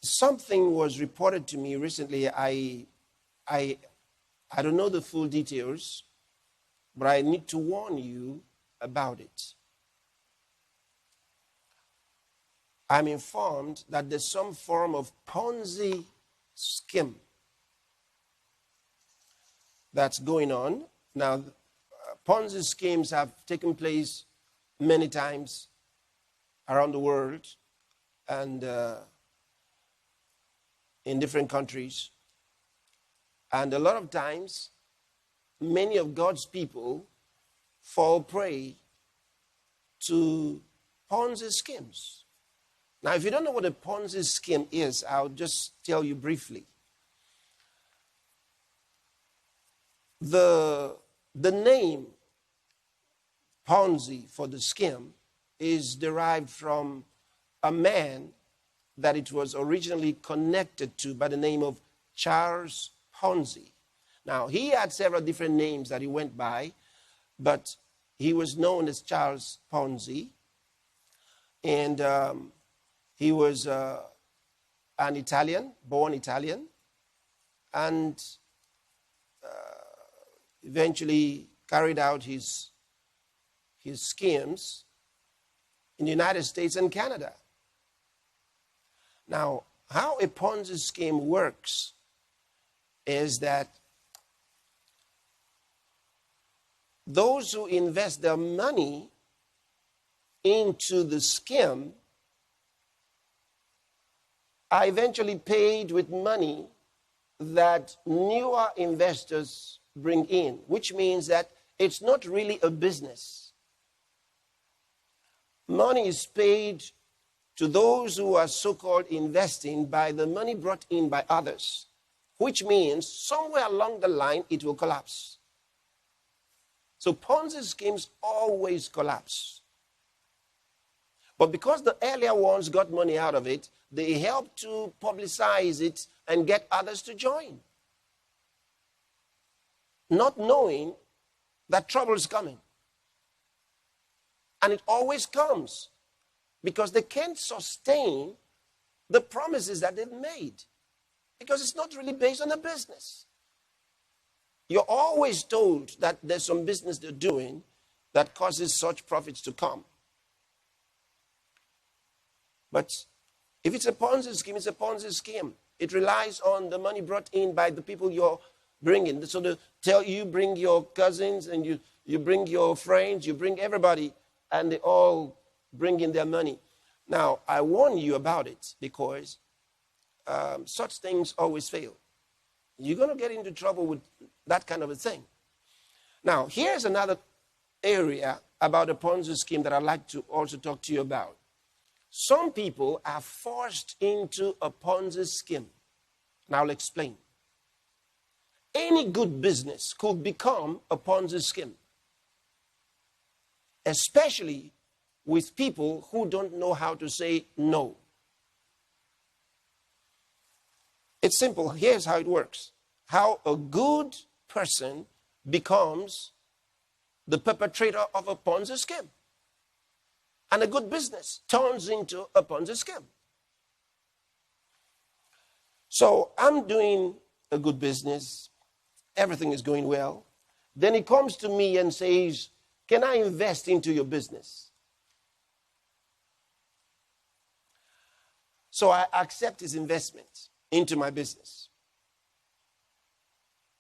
Something was reported to me recently. I don't know the full details, but I need to warn you about it. I'm informed that there's some form of Ponzi scheme that's going on. Now, Ponzi schemes have taken place many times around the world and in different countries. And a lot of times, many of God's people fall prey to Ponzi schemes. Now, if you don't know what a Ponzi scheme is, I'll just tell you briefly. The name Ponzi for the scheme is derived from a man that it was originally connected to by the name of Charles Ponzi. Now, he had several different names that he went by, but he was known as Charles Ponzi. And he was an Italian, born Italian, and eventually carried out his schemes in the United States and Canada. Now, how a Ponzi scheme works is that those who invest their money into the scheme are eventually paid with money that newer investors bring in, which means that it's not really a business. Money is paid to those who are so-called investing by the money brought in by others, which means somewhere along the line it will collapse. So Ponzi schemes always collapse. But because the earlier ones got money out of it, they help to publicize it and get others to join, not knowing that trouble is coming. And it always comes because they can't sustain the promises that they've made because it's not really based on a business. You're always told that there's some business they're doing that causes such profits to come. But if it's a Ponzi scheme, it's a Ponzi scheme. It relies on the money brought in by the people you're bringing. So they tell you, bring your cousins and you bring your friends, you bring everybody, and they all bring in their money. Now, I warn you about it because such things always fail. You're going to get into trouble with that kind of a thing. Now, here's another area about a Ponzi scheme that I'd like to also talk to you about. Some people are forced into a Ponzi scheme. And I'll explain. Any good business could become a Ponzi scheme, especially with people who don't know how to say no. It's simple. Here's how it works. How a good person becomes the perpetrator of a Ponzi scheme. And a good business turns into a Ponzi scheme. So I'm doing a good business. Everything is going well. Then he comes to me and says, can I invest into your business? So I accept his investment into my business.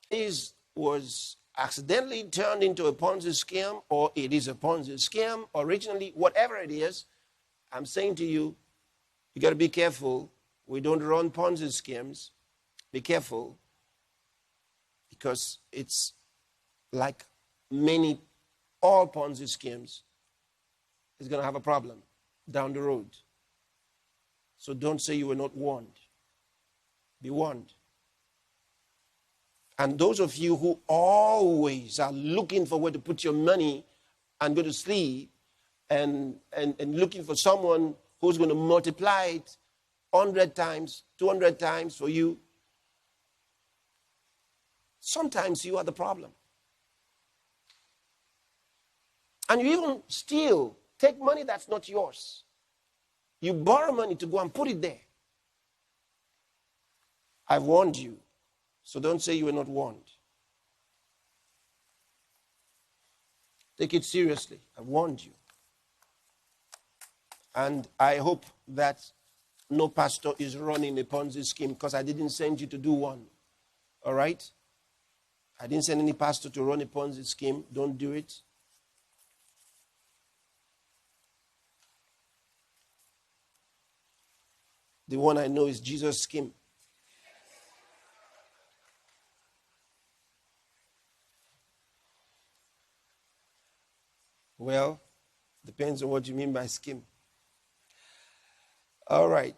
His was accidentally turned into a Ponzi scheme, or it is a Ponzi scheme originally, whatever it is. I'm saying to you, you got to be careful. We don't run Ponzi schemes. Be careful, because it's like all Ponzi schemes is going to have a problem down the road. So don't say you were not warned. Be warned. And those of you who always are looking for where to put your money and go to sleep and looking for someone who's going to multiply it 100 times, 200 times for you, sometimes you are the problem. And you even steal, take money that's not yours. You borrow money to go and put it there. I've warned you. So don't say you were not warned. Take it seriously. I warned you. And I hope that no pastor is running a Ponzi scheme, because I didn't send you to do one. All right? I didn't send any pastor to run a Ponzi scheme. Don't do it. The one I know is Jesus' scheme. Well, depends on what you mean by scheme. All right.